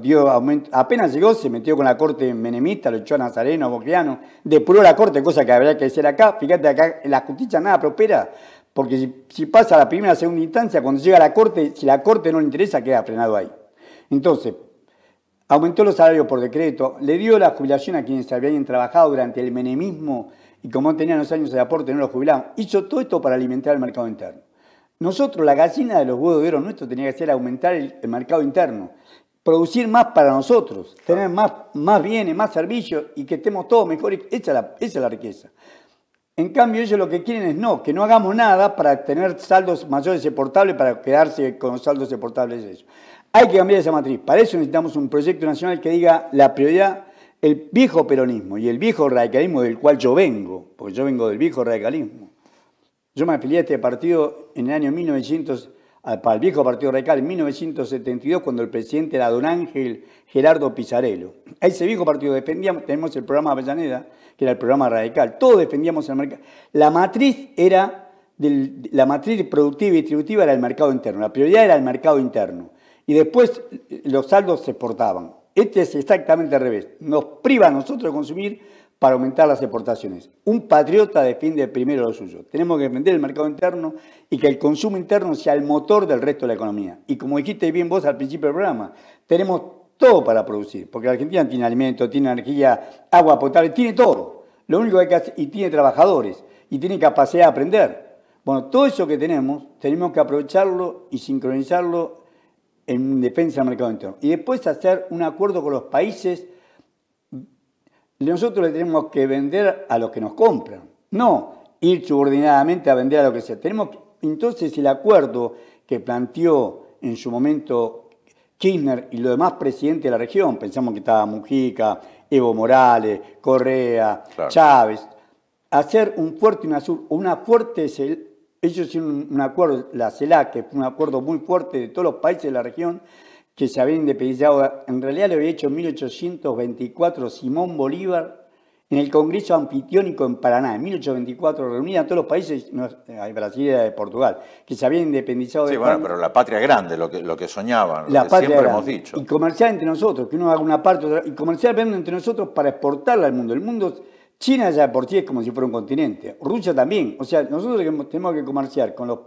dio aumento, apenas llegó, se metió con la corte menemista, lo echó a Nazareno, a Bogliano, depuró la corte, cosa que habría que hacer acá. Fíjate, acá la justicia nada prospera, porque si pasa a la primera o segunda instancia, cuando llega a la corte, si la corte no le interesa, queda frenado ahí. Entonces, aumentó los salarios por decreto, le dio la jubilación a quienes habían trabajado durante el menemismo y como no tenían los años de aporte no los jubilaban. Hizo todo esto para alimentar el mercado interno. Nosotros, la gallina de los huevos de oro nuestro tenía que ser aumentar el mercado interno, producir más para nosotros, tener más bienes, más servicios y que estemos todos mejores. Esa es la riqueza. En cambio, ellos lo que quieren es que no hagamos nada para tener saldos mayores exportables, para quedarse con los saldos exportables de ellos. Hay que cambiar esa matriz. Para eso necesitamos un proyecto nacional que diga la prioridad, el viejo peronismo y el viejo radicalismo del cual yo vengo, porque yo vengo del viejo radicalismo. Yo me afilié a este partido en el año 1900, para el viejo Partido Radical, en 1972, cuando el presidente era don Ángel Gerardo Pizarello. A ese viejo partido defendíamos, tenemos el programa Avellaneda, que era el programa radical, todos defendíamos el mercado. La matriz era la matriz productiva y distributiva era el mercado interno, la prioridad era el mercado interno. Y después los saldos se exportaban. Este es exactamente al revés. Nos priva a nosotros de consumir para aumentar las exportaciones. Un patriota defiende primero lo suyo. Tenemos que defender el mercado interno y que el consumo interno sea el motor del resto de la economía. Y como dijiste bien vos al principio del programa, tenemos todo para producir, porque la Argentina tiene alimentos, tiene energía, agua potable, tiene todo. Lo único que hay que hacer, y tiene trabajadores, y tiene capacidad de aprender. Bueno, todo eso que tenemos que aprovecharlo y sincronizarlo en defensa del mercado interno. Y después hacer un acuerdo con los países. Nosotros le tenemos que vender a los que nos compran, no ir subordinadamente a vender a lo que sea. Entonces el acuerdo que planteó en su momento Kirchner y los demás presidentes de la región, pensamos que estaba Mujica, Evo Morales, Correa, claro, Chávez, hacer un fuerte UNASUR, ellos hicieron un acuerdo, la CELAC, que fue un acuerdo muy fuerte de todos los países de la región, que se habían independizado. En realidad lo había hecho en 1824 Simón Bolívar en el Congreso Anfitriónico en Paraná. En 1824 reunía a todos los países, Brasil era de Portugal, que se habían independizado de España. Bueno, pero la patria grande, lo que soñaban, la lo que patria siempre grande. hemos dicho. Y comerciar entre nosotros, que uno haga una parte, y comerciar entre nosotros para exportarla al mundo. El mundo, China ya por sí es como si fuera un continente, Rusia también. O sea, nosotros tenemos que comerciar con los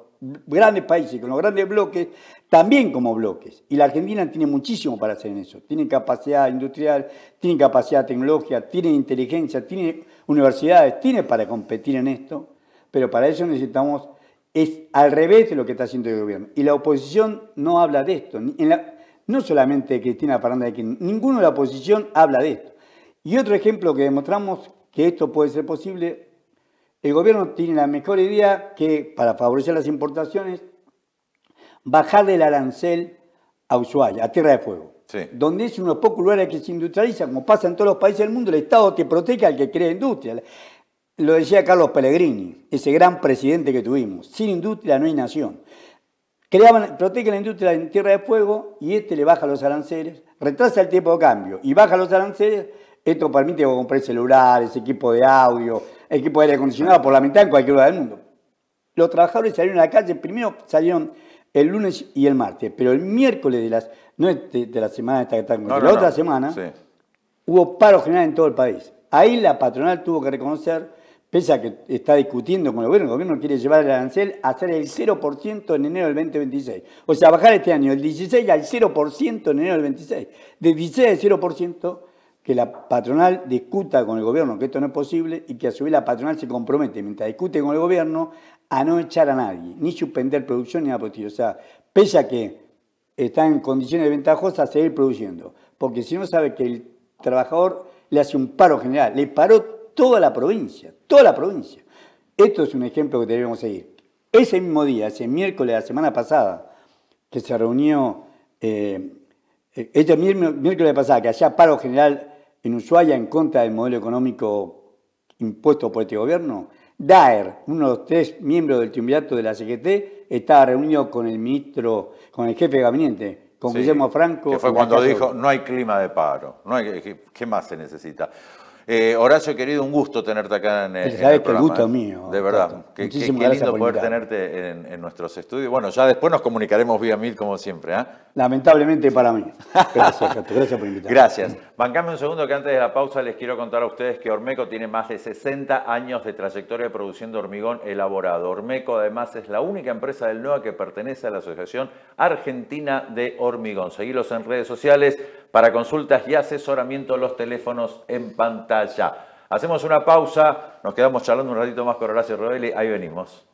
grandes países, con los grandes bloques, también como bloques. Y la Argentina tiene muchísimo para hacer en eso. Tiene capacidad industrial, tiene capacidad tecnológica, tiene inteligencia, tiene universidades, tiene para competir en esto, pero para eso necesitamos, es al revés de lo que está haciendo el gobierno. Y la oposición no habla de esto. No solamente Cristina Fernández de Kirchner, ninguno de la oposición habla de esto. Y otro ejemplo que demostramos que esto puede ser posible, el gobierno tiene la mejor idea que, para favorecer las importaciones, bajarle el arancel a Ushuaia, a Tierra de Fuego. Sí. Donde es uno de los pocos lugares que se industrializa, como pasa en todos los países del mundo, el Estado te protege al que crea industria. Lo decía Carlos Pellegrini, ese gran presidente que tuvimos. Sin industria no hay nación. Protege la industria en Tierra de Fuego y le baja los aranceles, retrasa el tiempo de cambio y baja los aranceles. Esto permite comprar celulares, equipo de audio, equipo de aire acondicionado por la mitad en cualquier lugar del mundo. Los trabajadores salieron a la calle, primero salieron el lunes y el martes, pero el miércoles no es de la semana esta que está, la otra semana, sí, hubo paro general en todo el país. Ahí la patronal tuvo que reconocer, pese a que está discutiendo con el gobierno quiere llevar el arancel a hacer el 0% en enero del 2026. O sea, bajar este año del 16 al 0% en enero del 26. Del 16 al 0%, que la patronal discuta con el gobierno que esto no es posible y que a su vez la patronal se compromete, mientras discute con el gobierno, a no echar a nadie, ni suspender producción ni nada por el estilo. O sea, pese a que está en condiciones ventajosas, seguir produciendo. Porque si no sabe que el trabajador le hace un paro general, le paró toda la provincia, toda la provincia. Esto es un ejemplo que debemos seguir. Ese mismo día, ese miércoles de la semana pasada, que se reunió, este miércoles pasada, que hacía paro general en Ushuaia en contra del modelo económico impuesto por este gobierno, Daer, uno de los 3 miembros del triunvirato de la CGT, estaba reunido con el ministro, con el jefe de gabinete, con Guillermo Franco. Que fue cuando dijo, no hay clima de paro, ¿qué más se necesita? Horacio, querido, un gusto tenerte acá en el programa. Que el gusto es mío. De verdad, qué lindo poder tenerte en nuestros estudios. Bueno, ya después nos comunicaremos vía mail como siempre. Lamentablemente para mí. Gracias, Cato, gracias por invitarme. Gracias. Bancame un segundo que antes de la pausa les quiero contar a ustedes que Ormeco tiene más de 60 años de trayectoria produciendo hormigón elaborado. Ormeco además es la única empresa del NOA que pertenece a la Asociación Argentina de Hormigón. Seguilos en redes sociales para consultas y asesoramiento, los teléfonos en pantalla. Hacemos una pausa, nos quedamos charlando un ratito más con Horacio Rovelli, ahí venimos.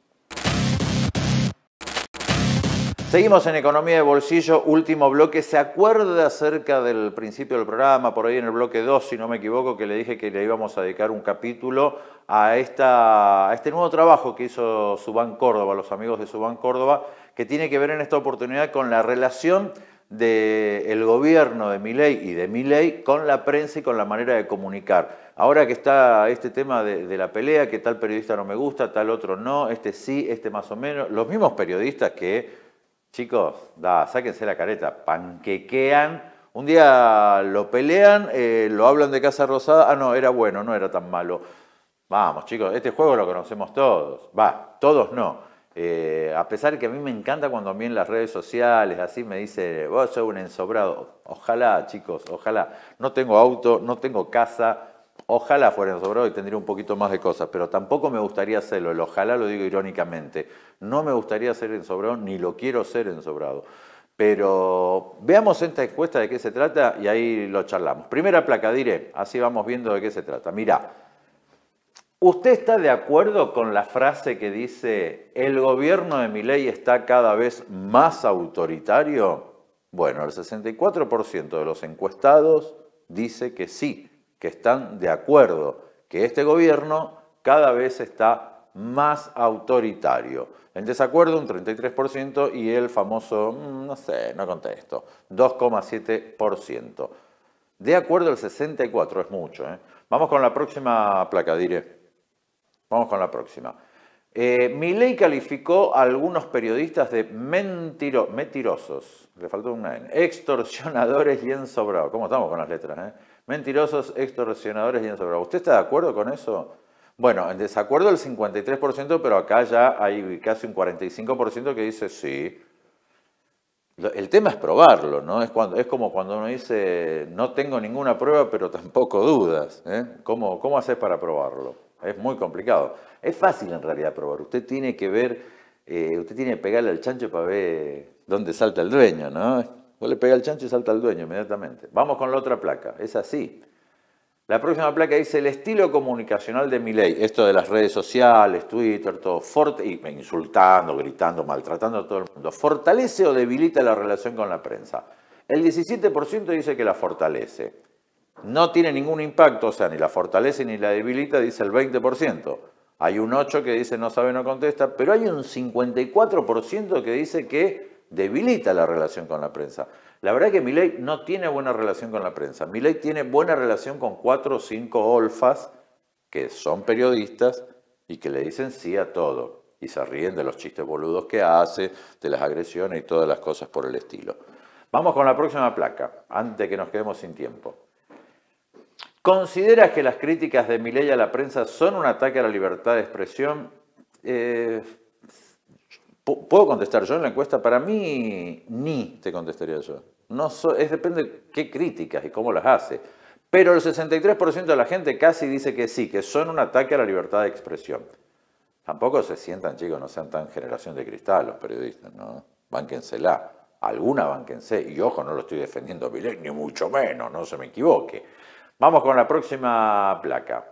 Seguimos en Economía de Bolsillo, último bloque. ¿Se acuerda acerca del principio del programa, por ahí en el bloque 2, si no me equivoco, que le dije que le íbamos a dedicar un capítulo a este nuevo trabajo que hizo Subban Córdoba, los amigos de Subban Córdoba, que tiene que ver en esta oportunidad con la relación del gobierno de Milei y de Milei con la prensa y con la manera de comunicar. Ahora que está este tema de la pelea, que tal periodista no me gusta, tal otro no, este sí, este más o menos, los mismos periodistas que, chicos, sáquense la careta, panquequean, un día lo pelean, lo hablan de Casa Rosada, no, era bueno, no era tan malo. Vamos, chicos, este juego lo conocemos todos. Va, todos no. A pesar que a mí me encanta cuando a mí en las redes sociales así me dice, vos sos un ensobrado. Ojalá, chicos, ojalá. No tengo auto, no tengo casa. Ojalá fuera ensobrado y tendría un poquito más de cosas, pero tampoco me gustaría hacerlo. El ojalá lo digo irónicamente. No me gustaría ser ensobrado ni lo quiero ser ensobrado. Pero veamos esta encuesta de qué se trata y ahí lo charlamos. Primera placa, diré, así vamos viendo de qué se trata. Mirá. ¿Usted está de acuerdo con la frase que dice el gobierno de Milei está cada vez más autoritario? Bueno, el 64% de los encuestados dice que sí, que están de acuerdo, que este gobierno cada vez está más autoritario. En desacuerdo un 33% y el famoso, no sé, no contesto, 2,7%. De acuerdo el 64%, es mucho. Vamos con la próxima placa, diré. Vamos con la próxima. Milei calificó a algunos periodistas de mentirosos, le faltó una N, extorsionadores y ensobrados. ¿Cómo estamos con las letras? Mentirosos, extorsionadores y ensobrados. ¿Usted está de acuerdo con eso? Bueno, en desacuerdo el 53%, pero acá ya hay casi un 45% que dice sí. El tema es probarlo, ¿no? Es como cuando uno dice no tengo ninguna prueba, pero tampoco dudas. ¿Cómo haces para probarlo? Es muy complicado. Es fácil en realidad probar. Usted tiene que ver, usted tiene que pegarle al chancho para ver dónde salta el dueño, ¿no? Vos le pega al chancho y salta el dueño inmediatamente. Vamos con la otra placa. Es así. La próxima placa dice el estilo comunicacional de Milei. Esto de las redes sociales, Twitter, todo. Insultando, gritando, maltratando a todo el mundo. ¿Fortalece o debilita la relación con la prensa? El 17% dice que la fortalece. No tiene ningún impacto, o sea, ni la fortalece ni la debilita, dice el 20%. Hay un 8% que dice no sabe, no contesta, pero hay un 54% que dice que debilita la relación con la prensa. La verdad es que Milei no tiene buena relación con la prensa. Milei tiene buena relación con 4 o 5 olfas que son periodistas y que le dicen sí a todo. Y se ríen de los chistes boludos que hace, de las agresiones y todas las cosas por el estilo. Vamos con la próxima placa, antes de que nos quedemos sin tiempo. ¿Consideras que las críticas de Milei a la prensa son un ataque a la libertad de expresión? ¿Puedo contestar yo en la encuesta? Para mí, ni te contestaría yo. Depende de qué críticas y cómo las hace. Pero el 63% de la gente casi dice que sí, que son un ataque a la libertad de expresión. Tampoco se sientan, chicos, no sean tan generación de cristal los periodistas, ¿no? Bánquensela. Alguna bánquense. Y ojo, no lo estoy defendiendo a Milei, ni mucho menos, no se me equivoque. Vamos con la próxima placa.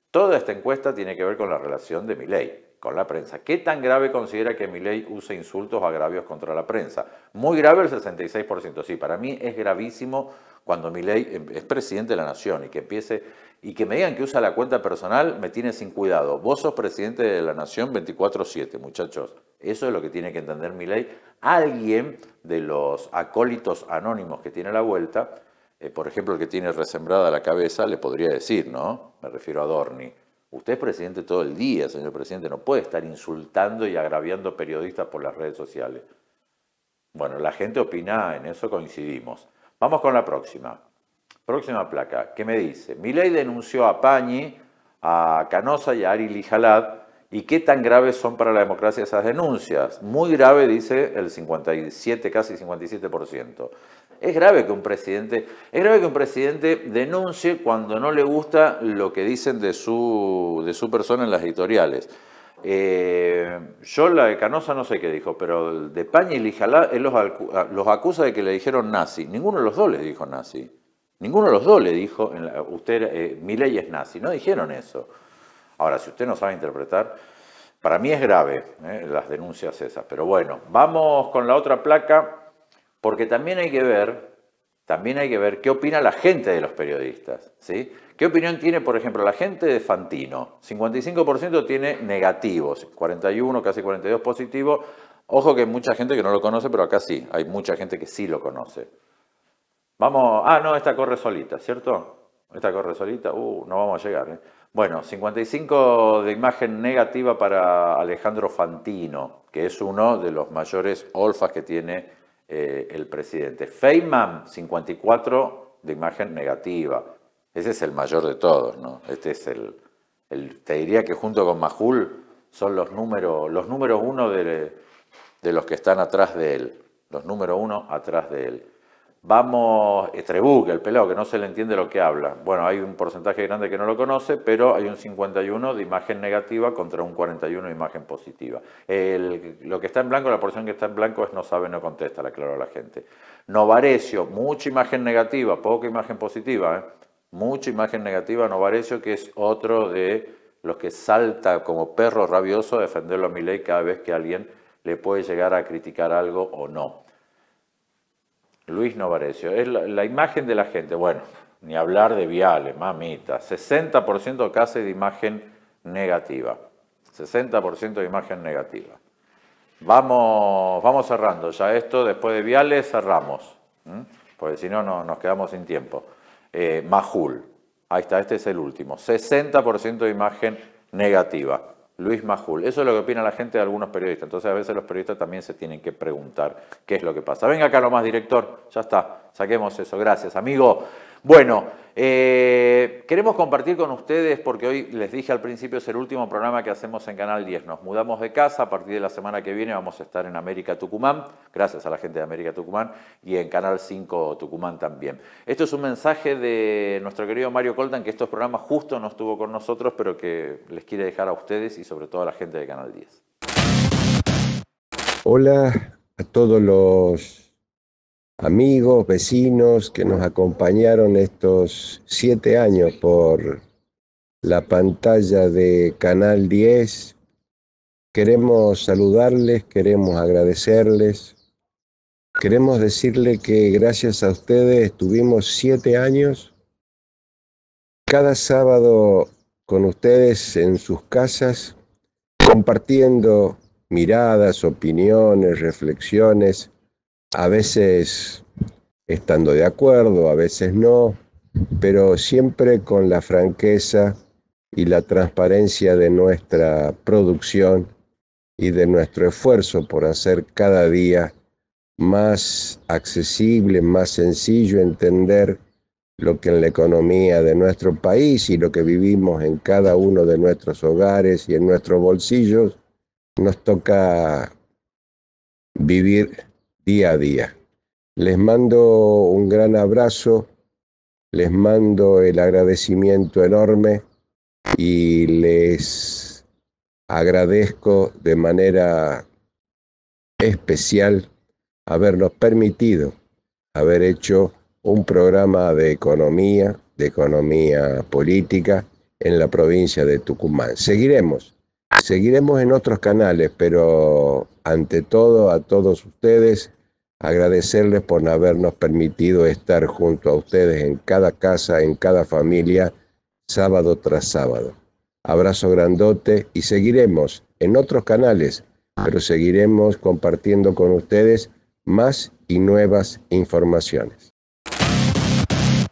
Toda esta encuesta tiene que ver con la relación de Milei con la prensa. ¿Qué tan grave considera que Milei use insultos o agravios contra la prensa? Muy grave el 66%. Sí, para mí es gravísimo cuando Milei es presidente de la nación y que empiece y que me digan que usa la cuenta personal, me tiene sin cuidado. Vos sos presidente de la nación 24/7, muchachos. Eso es lo que tiene que entender Milei. Alguien de los acólitos anónimos que tiene a la vuelta, por ejemplo, el que tiene resembrada la cabeza, le podría decir, ¿no? Me refiero a Dorni. Usted es presidente todo el día, señor presidente, no puede estar insultando y agraviando periodistas por las redes sociales. Bueno, la gente opina, en eso coincidimos. Vamos con la próxima. Próxima placa. ¿Qué me dice? Milei denunció a Pañi, a Canosa y a Ari Lijalad. ¿Y qué tan graves son para la democracia esas denuncias? Muy grave, dice el 57, casi 57%. Es grave que un presidente denuncie cuando no le gusta lo que dicen de su persona en las editoriales. Yo la de Canosa no sé qué dijo, pero el de Pañi y Lijalá, él los acusa de que le dijeron nazi. Ninguno de los dos le dijo nazi. Ninguno de los dos le dijo, Milei es nazi. No dijeron eso. Ahora, si usted no sabe interpretar, para mí es grave las denuncias esas. Pero bueno, vamos con la otra placa. Porque también hay que ver qué opina la gente de los periodistas, ¿sí? ¿Qué opinión tiene, por ejemplo, la gente de Fantino? 55% tiene negativos, 41, casi 42 positivos. Ojo que hay mucha gente que no lo conoce, pero acá sí, hay mucha gente que sí lo conoce. Vamos, no, esta corre solita, ¿cierto? Esta corre solita, no vamos a llegar. Bueno, 55 de imagen negativa para Alejandro Fantino, que es uno de los mayores olfas que tiene el presidente. Feynman, 54 de imagen negativa. Ese es el mayor de todos, ¿no? Este es Te diría que junto con Majul son los números uno de los que están atrás de él. Los número uno atrás de él. Vamos, Trebuch, el pelado, que no se le entiende lo que habla. Bueno, hay un porcentaje grande que no lo conoce, pero hay un 51 de imagen negativa contra un 41 de imagen positiva. Lo que está en blanco, la porción que está en blanco es no sabe, no contesta, le aclaro a la gente. Novarecio, mucha imagen negativa, poca imagen positiva, ¿eh? Mucha imagen negativa, Novarecio, que es otro de los que salta como perro rabioso a defenderlo a Milei cada vez que alguien le puede llegar a criticar algo o no. Luis Novarecio, es la imagen de la gente. Bueno, ni hablar de Viale, mamita. 60% casi de imagen negativa. 60% de imagen negativa. Vamos cerrando ya esto. Después de Viale cerramos. Porque si no, nos quedamos sin tiempo. Majul. Ahí está, este es el último. 60% de imagen negativa. Luis Majul. Eso es lo que opina la gente de algunos periodistas. Entonces a veces los periodistas también se tienen que preguntar qué es lo que pasa. Venga acá nomás, director. Ya está. Saquemos eso. Gracias, amigo. Bueno, queremos compartir con ustedes, porque hoy les dije al principio es el último programa que hacemos en Canal 10. Nos mudamos de casa. A partir de la semana que viene vamos a estar en América Tucumán. Gracias a la gente de América Tucumán. Y en Canal 5 Tucumán también. Esto es un mensaje de nuestro querido Mario Coltan, que estos programas justo no estuvo con nosotros, pero que les quiere dejar a ustedes y sobre todo a la gente de Canal 10. Hola a todos los amigos, vecinos que nos acompañaron estos 7 años por la pantalla de Canal 10. Queremos saludarles, queremos agradecerles, queremos decirles que gracias a ustedes estuvimos 7 años, cada sábado con ustedes en sus casas, compartiendo miradas, opiniones, reflexiones, a veces estando de acuerdo, a veces no, pero siempre con la franqueza y la transparencia de nuestra producción y de nuestro esfuerzo por hacer cada día más accesible, más sencillo entender lo que en la economía de nuestro país y lo que vivimos en cada uno de nuestros hogares y en nuestros bolsillos nos toca vivir día a día. Les mando un gran abrazo, les mando el agradecimiento enorme y les agradezco de manera especial habernos permitido haber hecho un programa de economía política en la provincia de Tucumán. Seguiremos en otros canales, pero ante todo a todos ustedes agradecerles por habernos permitido estar junto a ustedes en cada casa, en cada familia, sábado tras sábado. Abrazo grandote y seguiremos en otros canales, pero seguiremos compartiendo con ustedes más y nuevas informaciones.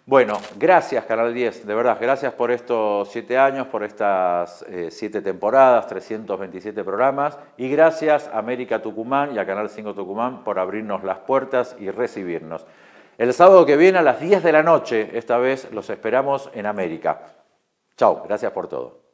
Bueno, gracias Canal 10, de verdad, gracias por estos 7 años, por estas 7 temporadas, 327 programas, y gracias a América Tucumán y a Canal 5 Tucumán por abrirnos las puertas y recibirnos. El sábado que viene a las 10 de la noche, esta vez los esperamos en América. Chau, gracias por todo.